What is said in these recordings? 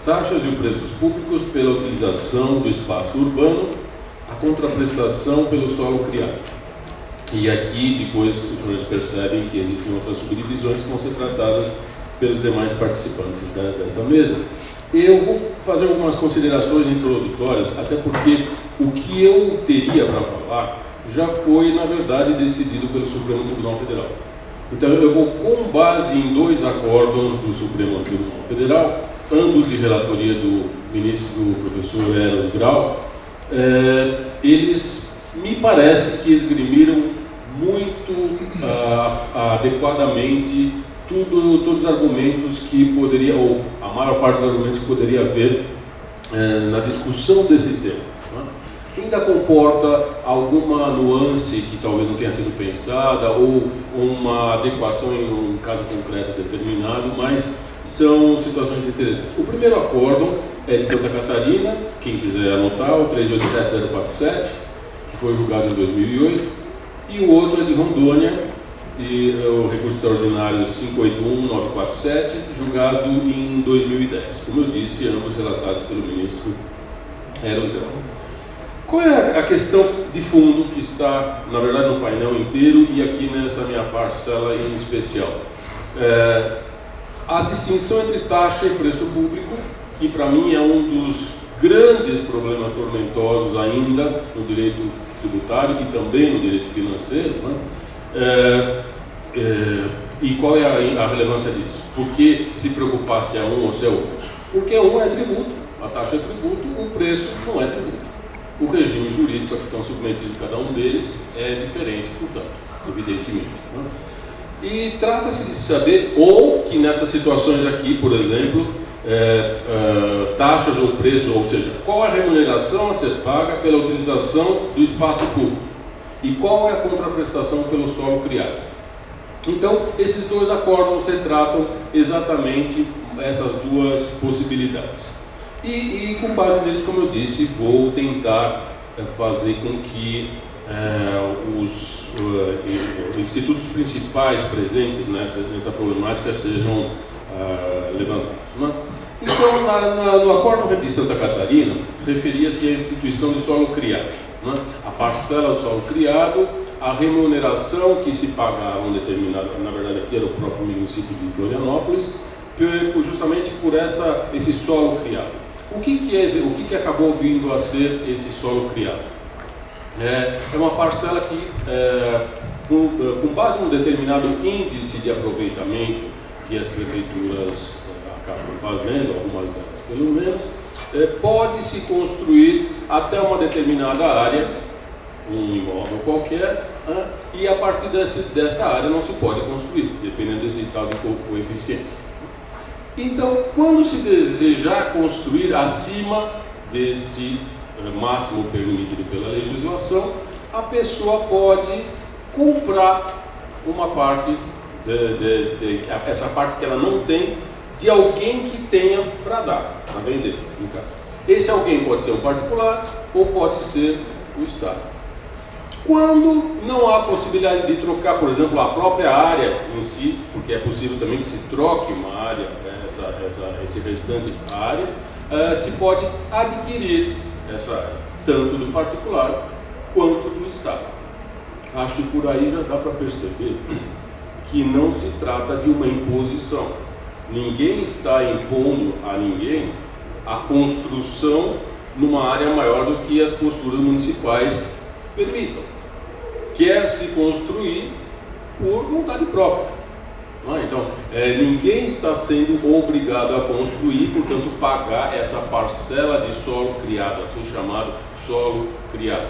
Taxas e preços públicos pela utilização do espaço urbano, a contraprestação pelo solo criado. E aqui, depois, os senhores percebem que existem outras subdivisões que vão ser tratadas pelos demais participantes desta mesa. Eu vou fazer algumas considerações introdutórias, até porque o que eu teria para falar já foi, na verdade, decidido pelo Supremo Tribunal Federal. Então, eu vou, com base em dois acórdãos do Supremo Tribunal Federal, ambos de relatoria do ministro professor Eros Grau, eles me parece que esgrimiram muito adequadamente todos os argumentos que poderia, ou a maior parte dos argumentos que poderia haver na discussão desse tema. Né? Ainda comporta alguma nuance que talvez não tenha sido pensada, ou uma adequação em um caso concreto determinado, mas são situações interessantes. O primeiro acórdão é de Santa Catarina, quem quiser anotar, o 387047, que foi julgado em 2008, e o outro é de Rondônia, e o recurso extraordinário 581947, julgado em 2010. Como eu disse, ambos relatados pelo ministro Eros Grau. Qual é a questão de fundo que está, na verdade, no painel inteiro e aqui nessa minha parcela em especial? A distinção entre taxa e preço público, que para mim é um dos grandes problemas tormentosos ainda no direito tributário e também no direito financeiro, né? E qual é a relevância disso? Por que se preocupar se é um ou se é outro? Porque um é tributo, a taxa é tributo, o preço não é tributo. O regime jurídico a que estão submetidos cada um deles é diferente, portanto, evidentemente. Né? E trata-se de saber, ou que nessas situações aqui, por exemplo, taxas ou preço, ou seja, qual é a remuneração a ser paga pela utilização do espaço público e qual é a contraprestação pelo solo criado. Então, esses dois acórdãos retratam exatamente essas duas possibilidades. E com base neles, como eu disse, vou tentar fazer com que os institutos principais presentes nessa problemática sejam levantados. Né? Então, no Acórdão de Santa Catarina, referia-se à instituição de solo criado, né? A parcela do solo criado, a remuneração que se pagava um determinado, na verdade aqui era o próprio município de Florianópolis, justamente por esse solo criado. O que acabou vindo a ser esse solo criado? É uma parcela que, com base em um determinado índice de aproveitamento que as prefeituras acabam fazendo, algumas delas pelo menos, pode-se construir até uma determinada área, um imóvel qualquer, e a partir dessa área não se pode construir, dependendo desse tal de coeficiente. Então, quando se desejar construir acima deste máximo permitido pela legislação, a pessoa pode comprar uma parte, essa parte que ela não tem, de alguém que tenha para dar, para vender, no caso. Esse alguém pode ser um particular ou pode ser o Estado. Quando não há possibilidade de trocar, por exemplo, a própria área em si, porque é possível também que se troque uma área, esse restante área, se pode adquirir essa área, tanto do particular quanto do Estado. Acho que por aí já dá para perceber que não se trata de uma imposição. Ninguém está impondo a ninguém a construção numa área maior do que as posturas municipais permitam. Quer se construir por vontade própria. Então, ninguém está sendo obrigado a construir, portanto, pagar essa parcela de solo criado, assim chamado solo criado.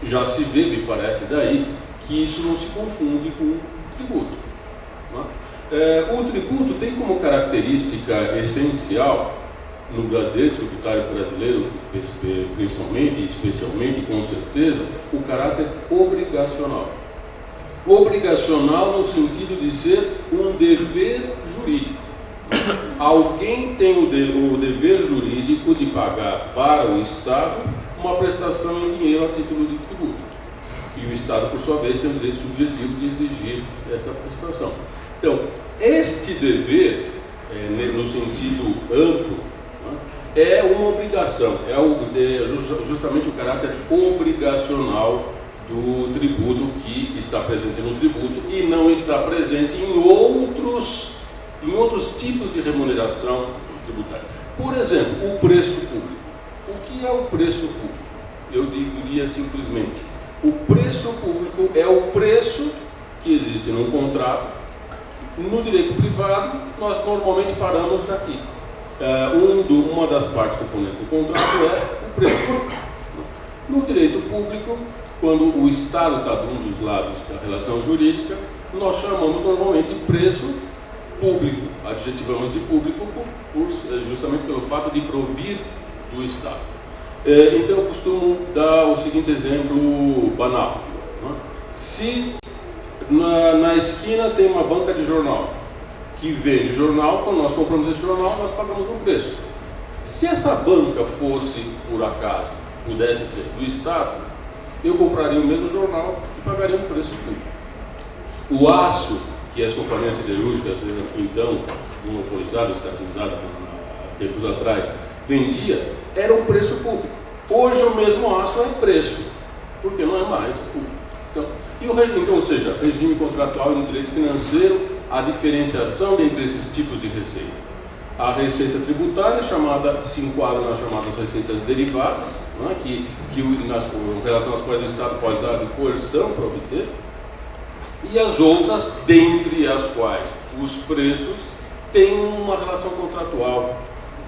Já se vê, me parece daí, que isso não se confunde com tributo. O tributo tem como característica essencial, no direito tributário brasileiro, principalmente, especialmente, com certeza, o caráter obrigacional. Obrigacional no sentido de ser um dever jurídico. Alguém tem o dever jurídico de pagar para o Estado uma prestação em dinheiro a título de tributo. E o Estado, por sua vez, tem o direito subjetivo de exigir essa prestação. Então, este dever, no sentido amplo, é uma obrigação, justamente o caráter obrigacional do tributo que está presente no tributo e não está presente em outros tipos de remuneração tributária. Por exemplo, o preço público. O que é o preço público? Eu diria simplesmente, o preço público é o preço que existe num contrato. No direito privado, nós normalmente paramos daqui. Uma das partes componentes do contrato é o preço. No direito público, quando o Estado está de um dos lados da relação jurídica, nós chamamos normalmente preço público, adjetivamos de público justamente pelo fato de provir do Estado. Então eu costumo dar o seguinte exemplo banal. Se na esquina tem uma banca de jornal, que vende jornal, quando nós compramos esse jornal, nós pagamos um preço. Se essa banca fosse, por acaso, pudesse ser do Estado, eu compraria o mesmo jornal e pagaria um preço público. O aço, que as companhias siderúrgicas, então, monopolizadas, estatizadas há tempos atrás, vendia, era um preço público. Hoje o mesmo aço é preço, porque não é mais público. Então, ou seja, regime contratual e no direito financeiro, a diferenciação entre esses tipos de receita. A receita tributária, se enquadra nas chamadas receitas derivadas, em relação às quais o Estado pode usar de coerção para obter, e as outras, dentre as quais os preços têm uma relação contratual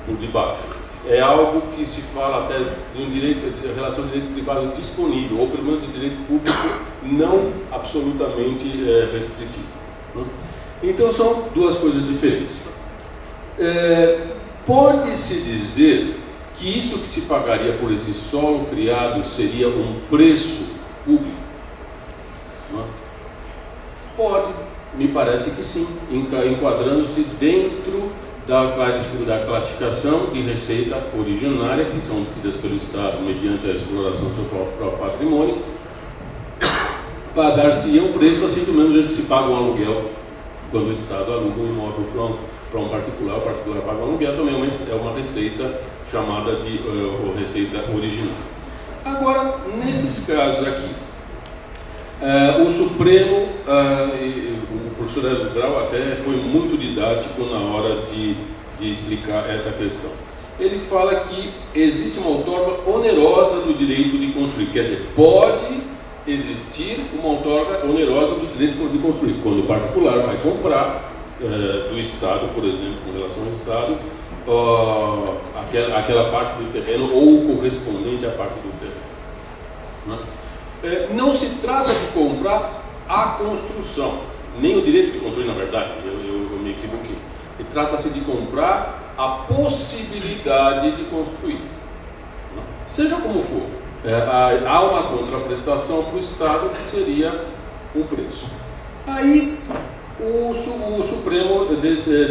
por debaixo. É algo que se fala até de relação de direito privado disponível, ou pelo menos de direito público não absolutamente restritivo. Então são duas coisas diferentes. Pode-se dizer que isso que se pagaria por esse solo criado seria um preço público? Pode, me parece que sim, enquadrando-se dentro da classificação de receita originária, que são obtidas pelo Estado mediante a exploração do seu próprio patrimônio. Pagar-se um preço, assim como menos a gente se paga um aluguel quando o Estado aluga um imóvel para um particular, o particular paga um aluguel, também é uma receita chamada de receita original. Agora, nesses casos aqui, o Supremo, o professor Ezio Grau até foi muito didático na hora de explicar essa questão. Ele fala que existe uma outorga onerosa do direito de construir, quer dizer, pode existir uma outorga onerosa do direito de construir, quando o particular vai comprar do Estado, por exemplo, com relação ao Estado, aquela parte do terreno ou o correspondente à parte do terreno. Não se trata de comprar a construção, nem o direito de construir, na verdade, eu me equivoquei. Trata-se de comprar a possibilidade de construir. Seja como for, há uma contraprestação para o Estado que seria um preço. Aí o Supremo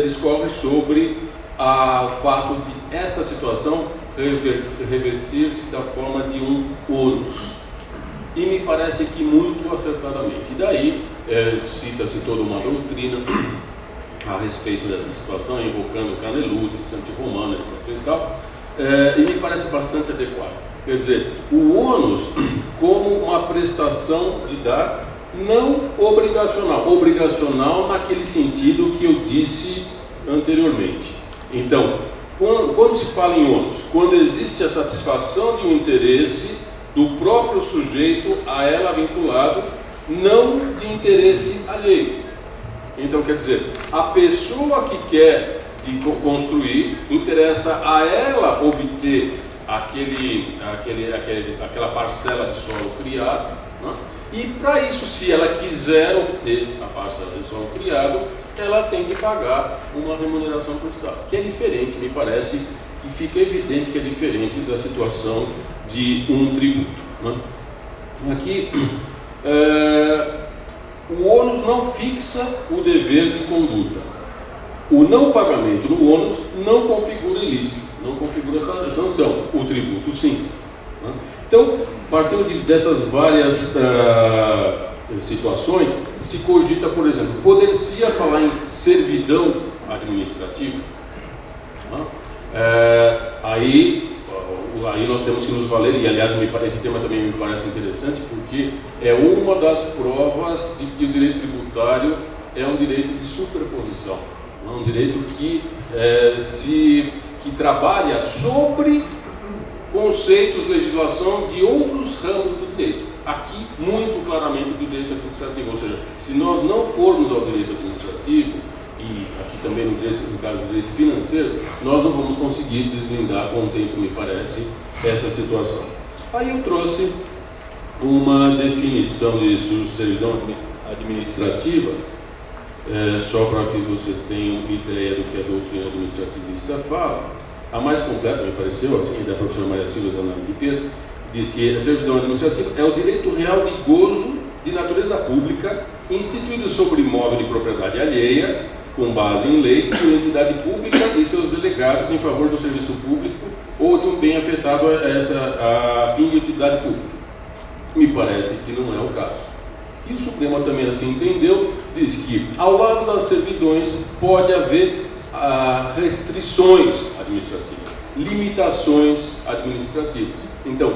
discorre sobre o fato de esta situação revestir-se da forma de um ônus. E me parece que muito acertadamente. E daí cita-se toda uma doutrina a respeito dessa situação, invocando Caneluti, Santi Romano, etc. e tal, e me parece bastante adequado. Quer dizer, o ônus como uma prestação de dar não obrigacional, obrigacional naquele sentido que eu disse anteriormente. Então, quando se fala em ônus, quando existe a satisfação de um interesse do próprio sujeito a ela vinculado, não de interesse alheio. Então, quer dizer, a pessoa que quer construir, interessa a ela obter aquela parcela de solo criado, né? E para isso, se ela quiser obter a parcela de solo criado, ela tem que pagar uma remuneração para o Estado, que é diferente, me parece, que fica evidente que é diferente da situação de um tributo, né? Aqui, o ônus não fixa o dever de conduta. O não pagamento do ônus não configura ilícito, não configura sanção. O tributo, sim. Então, partindo dessas várias situações, se cogita, por exemplo, poder-se falar em servidão administrativa? Aí nós temos que nos valer, e aliás esse tema também me parece interessante, porque é uma das provas de que o direito tributário é um direito de superposição, um direito que trabalha sobre conceitos, legislação de outros ramos do direito. Aqui, muito claramente, do direito administrativo, ou seja, se nós não formos ao direito administrativo, e aqui também no caso do direito financeiro, nós não vamos conseguir deslindar com o tempo, me parece, essa situação. Aí eu trouxe uma definição de servidão administrativa, só para que vocês tenham ideia do que a doutrina administrativista fala. A mais completa, me pareceu, assim, da professora Maria Silva Zanardi de Pedro, diz que a servidão administrativa é o direito real de gozo de natureza pública instituído sobre imóvel de propriedade alheia, com base em lei, por entidade pública e seus delegados em favor do serviço público ou de um bem afetado a fim de utilidade pública. Me parece que não é o caso. E o Supremo também assim entendeu, diz que ao lado das servidões pode haver restrições administrativas, limitações administrativas. Então,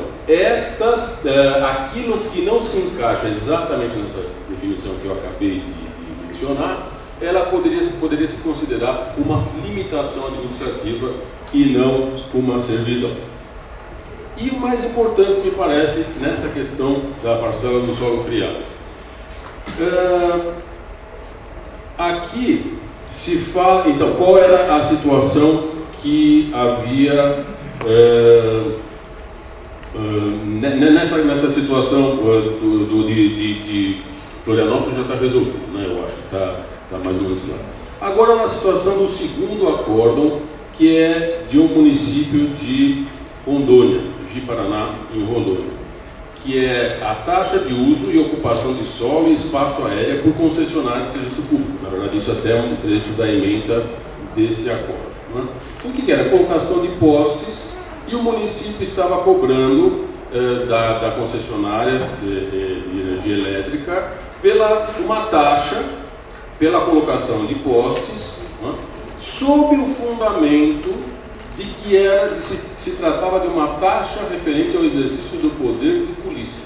aquilo que não se encaixa exatamente nessa definição que eu acabei de mencionar, ela poderia se considerar uma limitação administrativa e não uma servidão. E o mais importante, me parece, nessa questão da parcela do solo criado. Aqui se fala, então, qual era a situação que havia nessa situação de Florianópolis já está resolvido, né? Eu acho que está mais ou menos claro. Agora, na situação do segundo acórdão, que é de um município de Rondônia, de Paraná, em Rondônia, que é a taxa de uso e ocupação de solo e espaço aéreo por concessionário de serviço público. Na verdade, isso até é um trecho da ementa desse acordo, né? O que era? Colocação de postes, e o município estava cobrando da concessionária de energia elétrica uma taxa pela colocação de postes, né, sob o fundamento de que se tratava de uma taxa referente ao exercício do poder de polícia,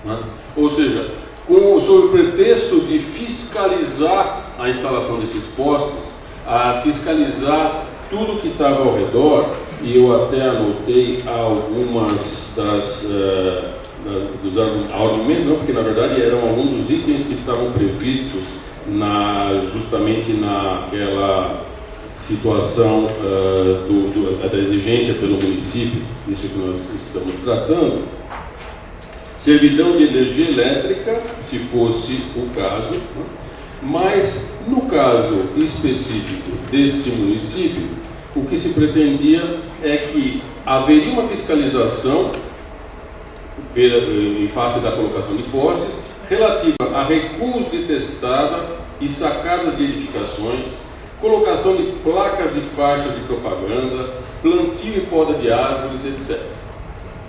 né? Ou seja, sob o pretexto de fiscalizar a instalação desses postes, a fiscalizar tudo que estava ao redor, e eu até anotei algumas dos argumentos, não, porque na verdade eram alguns dos itens que estavam previstos justamente naquela situação da exigência pelo município, isso que nós estamos tratando. Servidão de energia elétrica, se fosse o caso, né? Mas no caso específico deste município, o que se pretendia é que haveria uma fiscalização em face da colocação de postes relativa a recuos de testada e sacadas de edificações, colocação de placas e faixas de propaganda, plantio e poda de árvores, etc.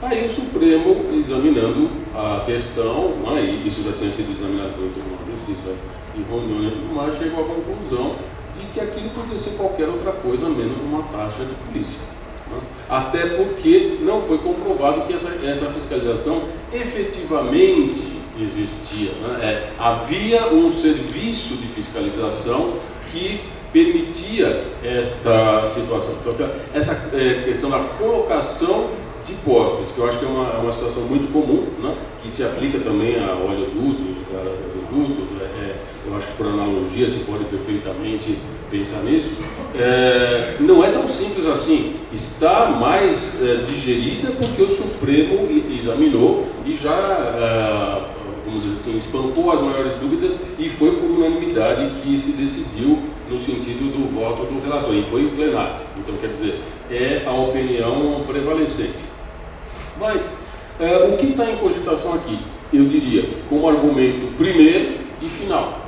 Aí o Supremo, examinando a questão, e isso já tinha sido examinado pelo Tribunal de Justiça de Rondônia e tudo mais, chegou à conclusão de que aquilo podia ser qualquer outra coisa menos uma taxa de polícia, né? Até porque não foi comprovado que essa fiscalização efetivamente existia, né? Havia um serviço de fiscalização que permitia esta situação. Então, essa questão da colocação de postes, que eu acho que é uma situação muito comum, né? Que se aplica também a oleodutos, gasodutos, eu acho que por analogia se pode perfeitamente pensar nisso. Não é tão simples assim. Está mais digerida porque o Supremo examinou e já vamos dizer assim, espancou as maiores dúvidas e foi por unanimidade que se decidiu no sentido do voto do relator, e foi o plenário. Então, quer dizer, é a opinião prevalecente. Mas, o que está em cogitação aqui? Eu diria, como argumento primeiro e final.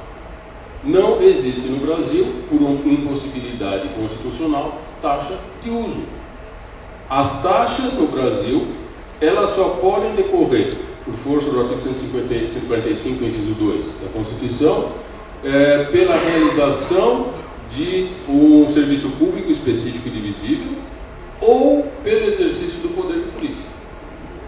Não existe no Brasil, por uma impossibilidade constitucional, taxa de uso. As taxas no Brasil, elas só podem decorrer, por força do artigo 155, inciso 2 da Constituição, pela realização de um serviço público específico e divisível ou pelo exercício do poder de polícia.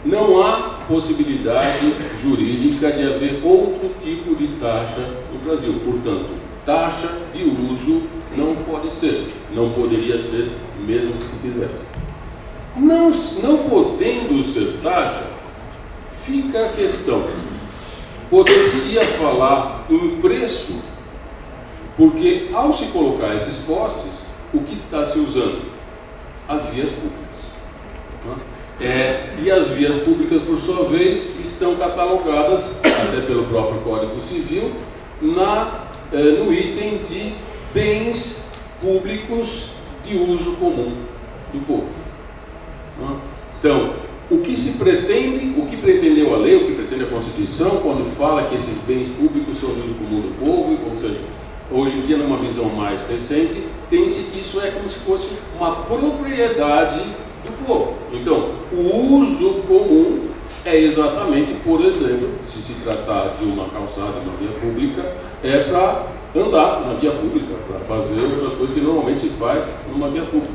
Não há possibilidade jurídica de haver outro tipo de taxa no Brasil. Portanto, taxa de uso não pode ser, não poderia ser mesmo que se quisesse. Não podendo ser taxa, fica a questão. Poderia falar em preço, porque ao se colocar esses postes, o que está se usando? As vias públicas. E as vias públicas, por sua vez, estão catalogadas, até pelo próprio Código Civil, no item de bens públicos de uso comum do povo. Então, o que pretendeu a lei, o que pretende a Constituição, quando fala que esses bens públicos são de uso comum do povo, ou seja, hoje em dia, numa visão mais recente, tem-se que isso é como se fosse uma propriedade do povo. Então, o uso comum é exatamente, por exemplo, se tratar de uma calçada, uma via pública, é para andar na via pública, para fazer outras coisas que normalmente se faz numa via pública.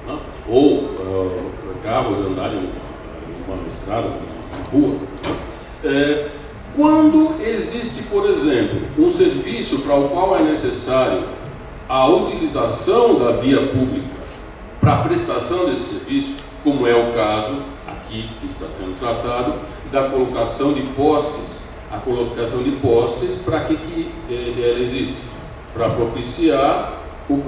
Né? Ou carros andarem numa estrada, numa rua. Quando existe, por exemplo, um serviço para o qual é necessário a utilização da via pública para a prestação desse serviço, como é o caso aqui que está sendo tratado, da colocação de postes. A colocação de postes, para que ela existe? Para propiciar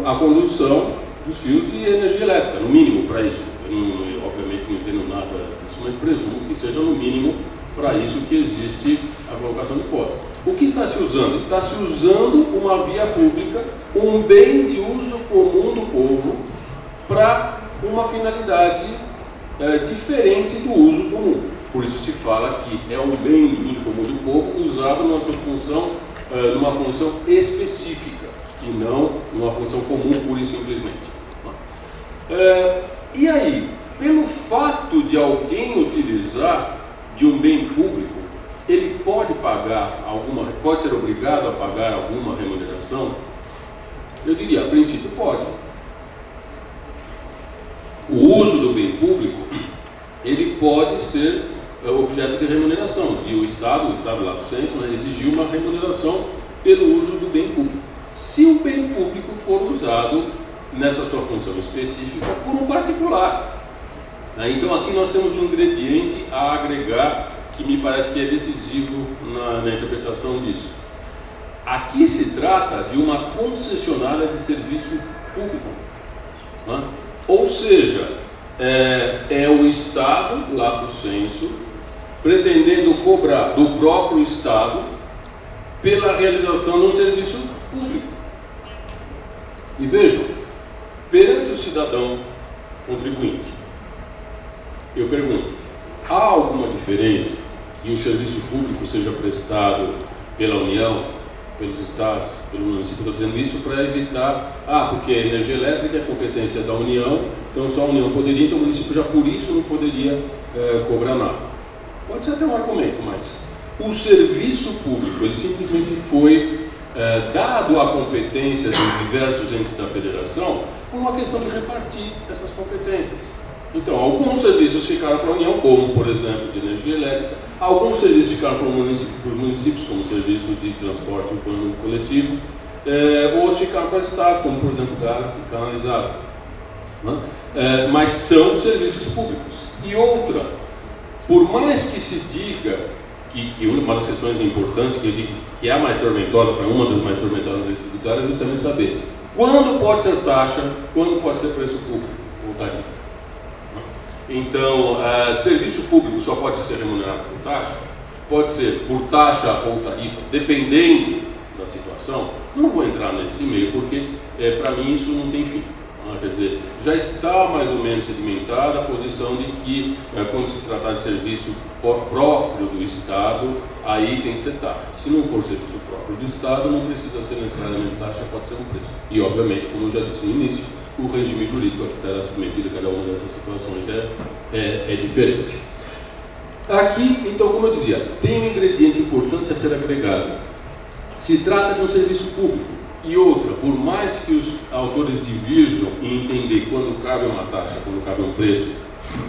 a condução dos fios de energia elétrica, no mínimo para isso. Eu, obviamente não entendo nada disso, mas presumo que seja no mínimo para isso que existe a colocação de postes. O que está se usando? Está se usando uma via pública, um bem de uso comum do povo, para uma finalidade diferente do uso comum. Por isso se fala que é um bem de uso comum do povo usado numa função específica e não numa função comum pura e simplesmente. E aí, pelo fato de alguém utilizar de um bem público, ele pode ser obrigado a pagar alguma remuneração? Eu diria, a princípio pode. O uso do bem público, ele pode ser objeto de remuneração, o Estado lato sensu, exigir uma remuneração pelo uso do bem público. Se o bem público for usado nessa sua função específica por um particular. Então aqui nós temos um ingrediente a agregar que me parece que é decisivo na interpretação disso. Aqui se trata de uma concessionária de serviço público. Ou seja, é o Estado, lato sensu, pretendendo cobrar do próprio Estado pela realização de um serviço público. E vejam, perante o cidadão contribuinte, eu pergunto, há alguma diferença que o serviço público seja prestado pela União, pelos Estados, pelo município? Estou dizendo isso para evitar, porque a energia elétrica é competência da União, então só a União poderia, então o município já por isso não poderia cobrar nada. Pode ser até um argumento, mas o serviço público, ele simplesmente foi dado à competência dos diversos entes da federação por uma questão de repartir essas competências. Então, alguns serviços ficaram para a União, como, por exemplo, de energia elétrica, alguns serviços ficaram para os municípios, como serviço de transporte urbano coletivo, outros ficaram para estados, como, por exemplo, gás e canalizado. Mas são serviços públicos. E outra, por mais que se diga que uma das questões importantes, que eu digo que é a mais tormentosa, para uma das mais tormentosas da lei tributária, é justamente saber quando pode ser taxa, quando pode ser preço público ou tarifa. Então, serviço público só pode ser remunerado por taxa pode ser por taxa ou tarifa, dependendo da situação. Não vou entrar nesse meio, porque para mim isso não tem fim. Quer dizer, já está mais ou menos sedimentada a posição de que, quando se tratar de serviço próprio do Estado, aí tem que ser taxa. Se não for serviço próprio do Estado, não precisa ser necessariamente taxa, pode ser um preço. E, obviamente, como eu já disse no início, o regime jurídico a que está submetido a cada uma dessas situações é diferente. Aqui, então, como eu dizia, tem um ingrediente importante a ser agregado. Se trata de um serviço público. E outra, por mais que os autores divirjam em entender quando cabe uma taxa, quando cabe um preço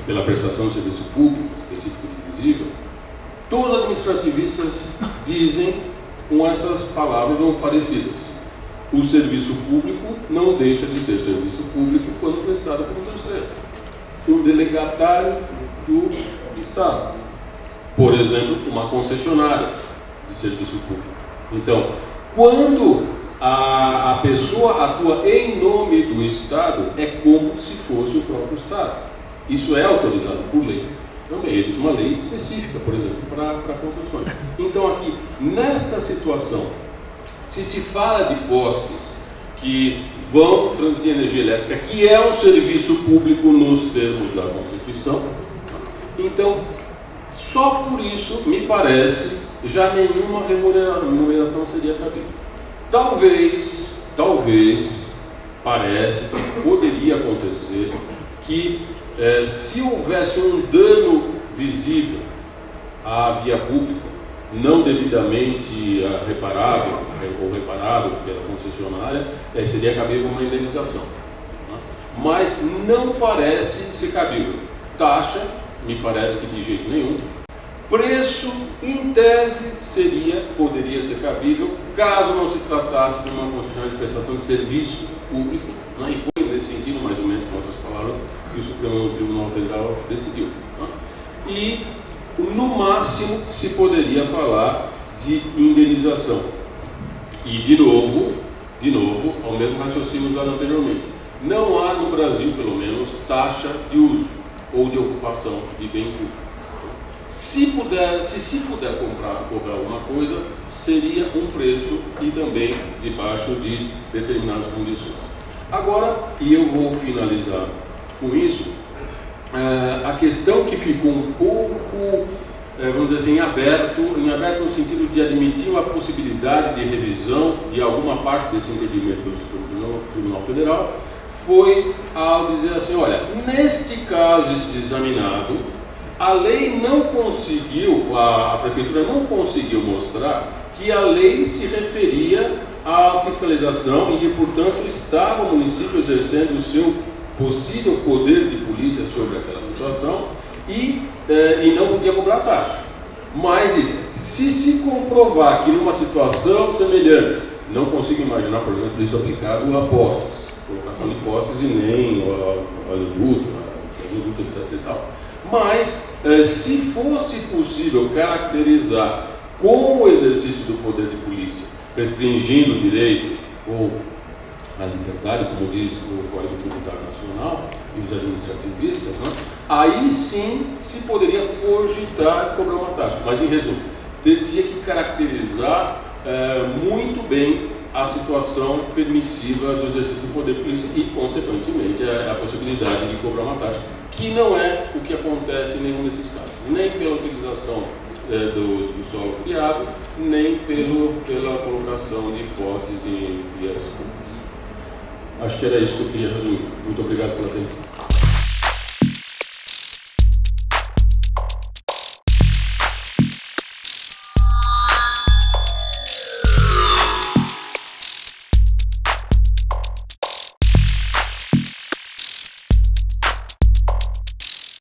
pela prestação de serviço público, específico de visível, todos os administrativistas dizem com essas palavras ou parecidas. O serviço público não deixa de ser serviço público quando prestado por um terceiro. Um delegatário do Estado. Por exemplo, uma concessionária de serviço público. Então, quando a pessoa atua em nome do Estado, é como se fosse o próprio Estado. Isso é autorizado por lei. Também existe uma lei específica, por exemplo, para concessões. Então, aqui, nesta situação, se se fala de postes que vão transmitir energia elétrica, que é um serviço público nos termos da Constituição, então, só por isso, me parece, já nenhuma remuneração seria cabível. Talvez, parece que poderia acontecer que se houvesse um dano visível à via pública, não devidamente reparável ou reparado pela concessionária, seria cabível uma indenização. Mas não parece ser cabível. Taxa, me parece que de jeito nenhum. Preço, em tese, poderia ser cabível, caso não se tratasse de uma concessão de prestação de serviço público, né? E foi nesse sentido, mais ou menos com outras palavras, que o Supremo Tribunal Federal decidiu. Né? E, no máximo, se poderia falar de indenização. E, de novo, ao mesmo raciocínio usado anteriormente, não há no Brasil, pelo menos, taxa de uso ou de ocupação de bem público. Se se puder cobrar alguma coisa, seria um preço e também debaixo de determinadas condições. Agora, e eu vou finalizar com isso, a questão que ficou um pouco, vamos dizer assim, em aberto no sentido de admitir uma possibilidade de revisão de alguma parte desse entendimento do Tribunal Federal, foi ao dizer assim, olha, neste caso examinado, a lei não conseguiu, a prefeitura não conseguiu mostrar que a lei se referia à fiscalização e que, portanto, estava o município exercendo o seu possível poder de polícia sobre aquela situação e não podia cobrar taxa. Mas se se comprovar que numa situação semelhante, não consigo imaginar, por exemplo, isso aplicado a postes, colocação de postes e nem oleoduto, etc. e tal. Mas, se fosse possível caracterizar como o exercício do poder de polícia, restringindo o direito ou a liberdade, como diz o Código Tributário Nacional e os administrativistas, né? Aí sim se poderia cogitar cobrar uma taxa. Mas, em resumo, teria que caracterizar muito bem a situação permissiva do exercício do poder de polícia e, consequentemente, a possibilidade de cobrar uma taxa, que não é o que acontece em nenhum desses casos, nem pela utilização do solo criado, nem pela colocação de postes em vias públicas. Acho que era isso que eu queria resumir. Muito obrigado pela atenção.